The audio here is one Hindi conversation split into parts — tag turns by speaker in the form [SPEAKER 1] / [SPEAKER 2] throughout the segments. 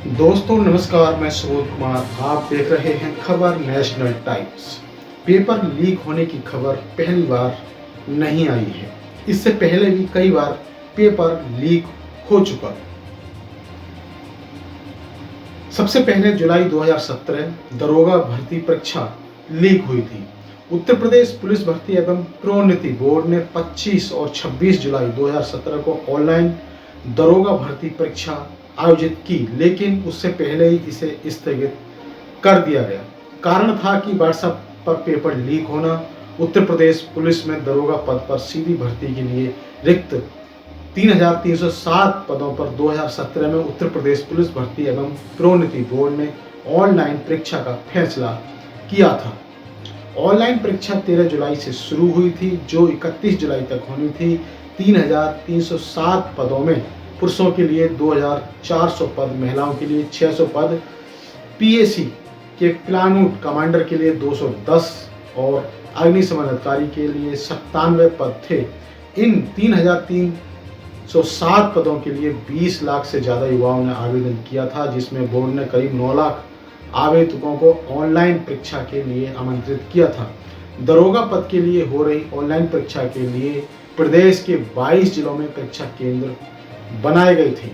[SPEAKER 1] दोस्तों नमस्कार, मैं सुबोध कुमार। आप देख रहे हैं खबर नेशनल टाइम्स। पेपर लीक होने की खबर पहली बार नहीं आई है। इससे पहले भी कई बार पेपर लीक हो चुका। सबसे पहले जुलाई 2017 दरोगा भर्ती परीक्षा लीक हुई थी। उत्तर प्रदेश पुलिस भर्ती एवं प्रोन्नति बोर्ड ने 25 और 26 जुलाई 2017 को ऑनलाइन दरोगा भर्ती परीक्षा आयोजित की, लेकिन उससे पहले ही इसे स्थगित कर दिया गया। कारण था कि व्हाट्सएप पर पेपर लीक होना। उत्तर प्रदेश पुलिस में दरोगा पद पर सीधी भर्ती के लिए रिक्त 3,307 पदों पर 2017 में उत्तर प्रदेश पुलिस भर्ती एवं प्रोन्नति बोर्ड ने ऑनलाइन परीक्षा का फैसला किया था। ऑनलाइन परीक्षा 13 जुलाई से शुरू हुई थी, जो 31 जुलाई तक होनी थी। 3,307 पदों में पुरुषों के लिए 2,400 पद, महिलाओं के लिए 600 पद, पीएसी के प्लाटून कमांडर के लिए 210 और अग्निशमन अधिकारी के लिए 97 पद थे। इन 3,307 पदों के लिए 20 लाख से ज़्यादा युवाओं ने आवेदन किया था, जिसमें बोर्ड ने करीब 9 लाख आवेदकों को ऑनलाइन परीक्षा के लिए आमंत्रित किया था। दरोगा पद के लिए हो रही ऑनलाइन परीक्षा के लिए प्रदेश के 22 जिलों में परीक्षा केंद्र बनाए गए थे।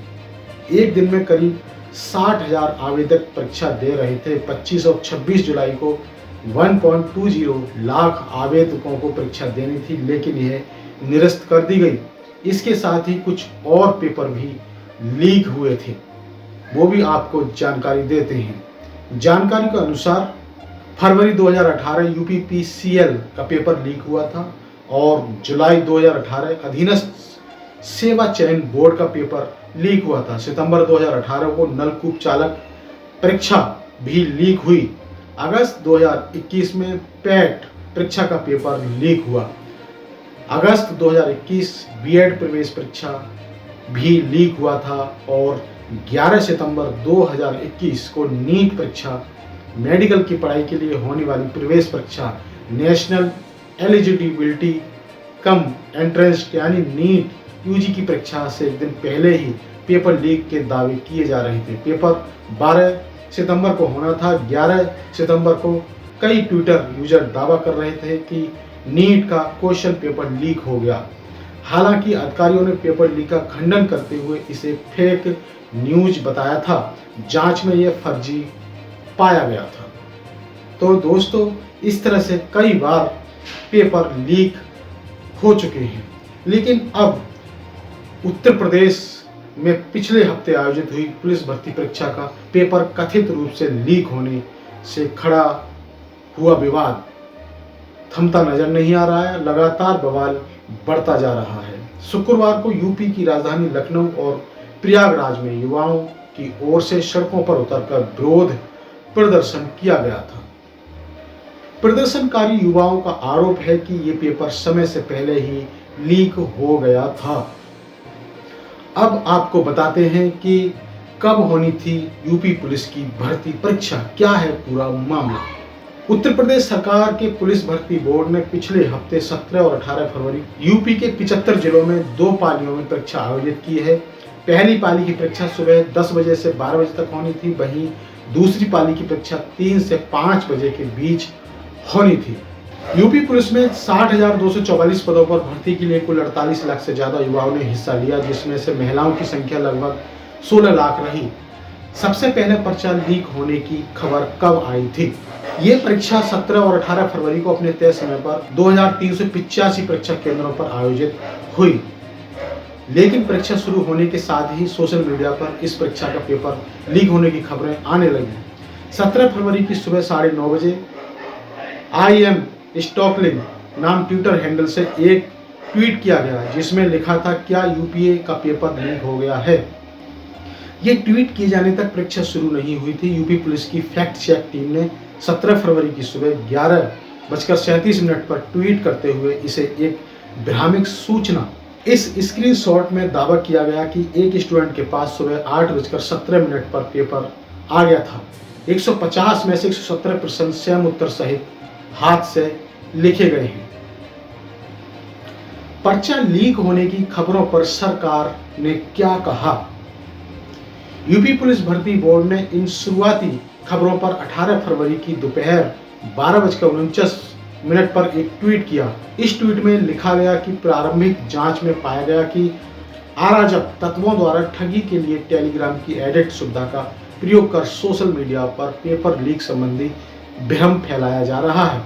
[SPEAKER 1] एक दिन में करीब 60,000 आवेदक परीक्षा दे रहे थे। 25 और 26 जुलाई को 1.20 लाख आवेदकों को परीक्षा देनी थी, लेकिन यह निरस्त कर दी गई। इसके साथ ही कुछ और पेपर भी लीक हुए थे, वो भी आपको जानकारी देते हैं। जानकारी के अनुसार फरवरी 2018 यूपीपीसीएल का पेपर लीक हुआ था और जुलाई 2018 अधीनस्थ सेवा चयन बोर्ड का पेपर लीक हुआ था। सितंबर 2018 को नलकूप चालक परीक्षा भी लीक हुई। अगस्त 2021 में पैट परीक्षा का पेपर लीक हुआ। अगस्त 2021 बीएड प्रवेश परीक्षा भी लीक हुआ था और 11 सितंबर 2021 को नीट परीक्षा, मेडिकल की पढ़ाई के लिए होने वाली प्रवेश परीक्षा, नेशनल एलिजिबिलिटी कम एंट्रेंस यानी नीट यूजी की परीक्षा से एक दिन पहले ही पेपर लीक के दावे किए जा रहे थे। पेपर 12 सितंबर को होना था। 11 सितंबर को कई ट्विटर यूजर दावा कर रहे थे कि नीट का क्वेश्चन पेपर लीक हो गया। हालांकि अधिकारियों ने पेपर लीक का खंडन करते हुए इसे फेक न्यूज बताया था। जांच में यह फर्जी पाया गया था। तो दोस्तों, इस तरह से कई बार पेपर लीक हो चुके हैं, लेकिन अब उत्तर प्रदेश में पिछले हफ्ते आयोजित हुई पुलिस भर्ती परीक्षा का पेपर कथित रूप से लीक होने से खड़ा हुआ विवाद थमता नजर नहीं आ रहा है। लगातार बवाल बढ़ता जा रहा है। शुक्रवार को यूपी की राजधानी लखनऊ और प्रयागराज में युवाओं की ओर से सड़कों पर उतरकर विरोध प्रदर्शन किया गया था। प्रदर्शनकारी युवाओं का आरोप है कि ये पेपर समय से पहले ही लीक हो गया था। अब आपको बताते हैं कि कब होनी थी यूपी पुलिस की भर्ती परीक्षा, क्या है पूरा मामला। उत्तर प्रदेश सरकार के पुलिस भर्ती बोर्ड ने पिछले हफ्ते 17 और 18 फरवरी यूपी के 75 जिलों में 2 पालियों में परीक्षा आयोजित की है। पहली पाली की परीक्षा सुबह 10 बजे से 12 बजे तक होनी थी, वहीं दूसरी पाली की परीक्षा 3 से 5 बजे के बीच होनी थी। यूपी पुलिस में 60,244 पदों पर भर्ती के लिए कुल 48 लाख से ज्यादा युवाओं ने हिस्सा लिया, जिसमें से महिलाओं की संख्या लगभग 16 लाख रही। सबसे पहले पर्चा लीक होने की खबर कब आई थी? ये परीक्षा 17 और 18 फरवरी को अपने तय समय पर 2,385 परीक्षा केंद्रों पर आयोजित हुई, लेकिन परीक्षा शुरू होने के साथ ही सोशल मीडिया पर इस परीक्षा का पेपर लीक होने की खबरें आने लगी। 17 फरवरी की सुबह 9:30 बजे आई एम स्टॉकलिंग नाम ट्विटर हैंडल से एक ट्वीट किया गया, जिसमें लिखा था, क्या यूपीए का पेपर लीक हो गया है। ये ट्वीट किए जाने तक परीक्षा शुरू नहीं हुई थी। यूपी पुलिस की फैक्ट चेक टीम ने 17 फरवरी की सुबह 11:37 पर ट्वीट करते हुए इसे एक भ्रामक सूचना। इस स्क्रीनशॉट में दावा किया गया कि एक स्टूडेंट के पास सुबह 8:17 पर पेपर आ गया था। 150 में से 117 प्रश्न स्वयं उत्तर सहित हाथ से लिखे गए हैं। पर्चा लीक होने की खबरों पर सरकार ने क्या कहा? यूपी पुलिस भर्ती बोर्ड ने इन शुरुआती खबरों पर 18 फरवरी की दोपहर 12:49 पर एक ट्वीट किया। इस ट्वीट में लिखा गया कि प्रारंभिक जांच में पाया गया कि अराजक तत्वों द्वारा ठगी के लिए टेलीग्राम की एडिट सुविधा का प्रयोग कर सोशल मीडिया पर पेपर लीक संबंधी भ्रम फैलाया जा रहा है।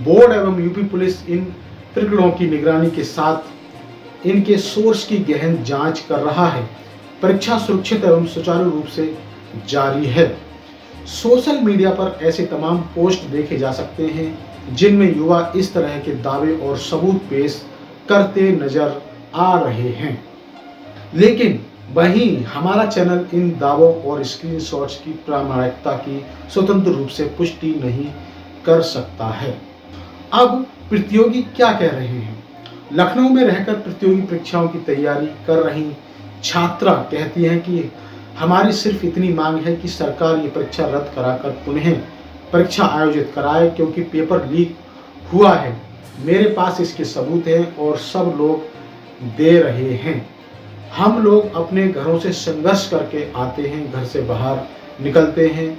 [SPEAKER 1] बोर्ड एवं यूपी पुलिस इन प्रकरणों की निगरानी के साथ इनके सोर्स की गहन जांच कर रहा है। परीक्षा सुरक्षित एवं सुचारू रूप से जारी है। सोशल मीडिया पर ऐसे तमाम पोस्ट देखे जा सकते हैं जिनमें युवा इस तरह के दावे और सबूत पेश करते नजर आ रहे हैं, लेकिन वहीं हमारा चैनल इन दावों और स्क्रीनशॉट्स की प्रामाणिकता की स्वतंत्र रूप से पुष्टि नहीं कर सकता है। अब प्रतियोगी क्या कह रहे हैं? लखनऊ में रहकर प्रतियोगी परीक्षाओं की तैयारी कर रही छात्रा कहती हैं कि हमारी सिर्फ इतनी मांग है कि सरकार ये परीक्षा रद्द कराकर पुनः परीक्षा आयोजित कराए, क्योंकि पेपर लीक हुआ है। मेरे पास इसके सबूत हैं और सब लोग दे रहे हैं। हम लोग अपने घरों से संघर्ष करके आते हैं, घर से बाहर निकलते हैं,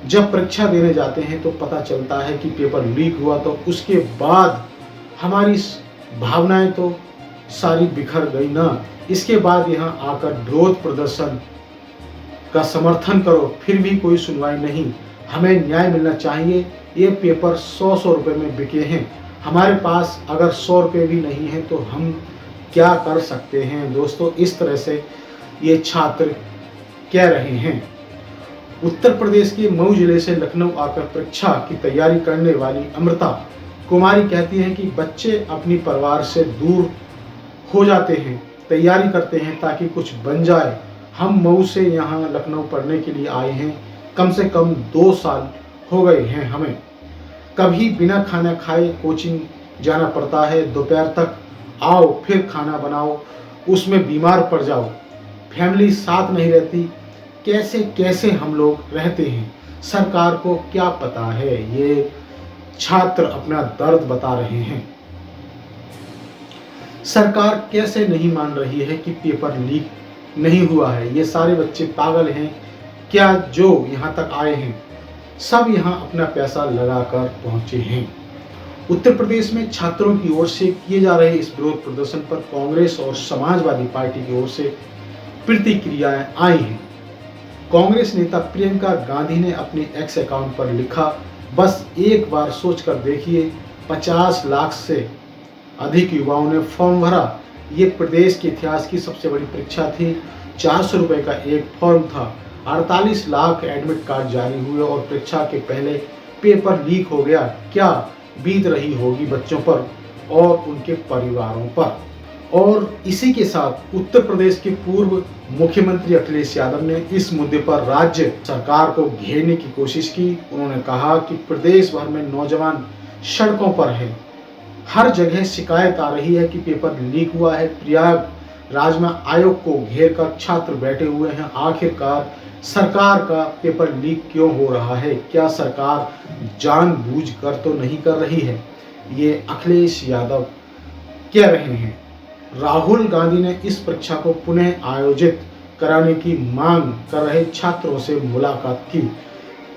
[SPEAKER 1] जब परीक्षा देने जाते हैं तो पता चलता है कि पेपर लीक हुआ, तो उसके बाद हमारी भावनाएं तो सारी बिखर गई ना। इसके बाद यहाँ आकर विरोध प्रदर्शन का समर्थन करो, फिर भी कोई सुनवाई नहीं। हमें न्याय मिलना चाहिए। ये पेपर 100 रुपए में बिके हैं। हमारे पास अगर 100 रुपये भी नहीं है तो हम क्या कर सकते हैं? दोस्तों, इस तरह से ये छात्र कह रहे हैं। उत्तर प्रदेश के मऊ जिले से लखनऊ आकर परीक्षा की तैयारी करने वाली अमृता कुमारी कहती हैं कि बच्चे अपनी परिवार से दूर हो जाते हैं, तैयारी करते हैं ताकि कुछ बन जाए। हम मऊ से यहाँ लखनऊ पढ़ने के लिए आए हैं, कम से कम 2 साल हो गए हैं हमें। कभी बिना खाना खाए कोचिंग जाना पड़ता है, दोपहर तक आओ फिर खाना बनाओ, उसमें बीमार पड़ जाओ, फैमिली साथ नहीं रहती, कैसे कैसे हम लोग रहते हैं, सरकार को क्या पता है? ये छात्र अपना दर्द बता रहे हैं। सरकार कैसे नहीं मान रही है कि पेपर लीक नहीं हुआ है? ये सारे बच्चे पागल हैं क्या जो यहाँ तक आए हैं? सब यहाँ अपना पैसा लगाकर पहुँचे हैं। उत्तर प्रदेश में छात्रों की ओर से किए जा रहे इस विरोध प्रदर्शन पर कांग्रेस और समाजवादी पार्टी की ओर से प्रतिक्रियाएं आई हैं। कांग्रेस नेता प्रियंका गांधी ने अपने एक्स अकाउंट पर लिखा, बस एक बार सोचकर देखिए, 50 लाख से अधिक युवाओं ने फॉर्म भरा। ये प्रदेश के इतिहास की सबसे बड़ी परीक्षा थी। 400 रुपये का एक फॉर्म था। 48 लाख एडमिट कार्ड जारी हुए और परीक्षा के पहले पेपर लीक हो गया। क्या बीत रही होगी बच्चों पर और उनके परिवारों पर। और इसी के साथ उत्तर प्रदेश के पूर्व मुख्यमंत्री अखिलेश यादव ने इस मुद्दे पर राज्य सरकार को घेरने की कोशिश की। उन्होंने कहा कि प्रदेश भर में नौजवान सड़कों पर हैं, हर जगह शिकायत आ रही है कि पेपर लीक हुआ है। प्रयागराज में आयोग को घेर कर छात्र बैठे हुए हैं। आखिरकार सरकार का पेपर लीक क्यों हो रहा है? क्या सरकार जानबूझकर तो नहीं कर रही है? ये अखिलेश यादव कह रहे हैं। राहुल गांधी ने इस परीक्षा को पुनः आयोजित कराने की मांग कर रहे छात्रों से मुलाकात की।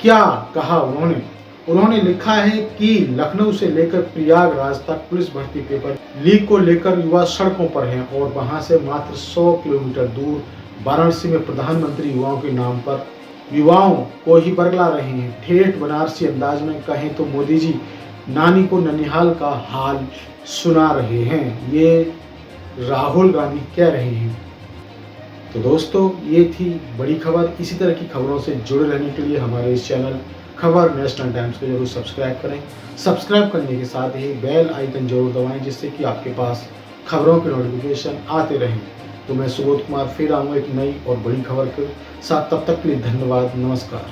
[SPEAKER 1] क्या कहा उन्होंने लिखा है कि लखनऊ से लेकर प्रयागराज तक पुलिस भर्ती पेपर लीक को लेकर युवा सड़कों पर हैं और वहां से मात्र 100 किलोमीटर दूर वाराणसी में प्रधानमंत्री युवाओं के नाम पर युवाओं को ही बरगला रहे हैं। ठेठ बनारसी अंदाज में कहें तो मोदी जी नानी को ननिहाल का हाल सुना रहे हैं। ये राहुल गांधी कह रहे हैं। तो दोस्तों, ये थी बड़ी खबर। इसी तरह की खबरों से जुड़े रहने के लिए हमारे इस चैनल खबर नेशनल टाइम्स को जरूर सब्सक्राइब करें। सब्सक्राइब करने के साथ ही बेल आइकन जरूर दबाएं, जिससे कि आपके पास खबरों के नोटिफिकेशन आते रहें। तो मैं सुबोध कुमार फिर आऊँगा एक नई और बड़ी खबर के साथ। तब तक के लिए धन्यवाद, नमस्कार।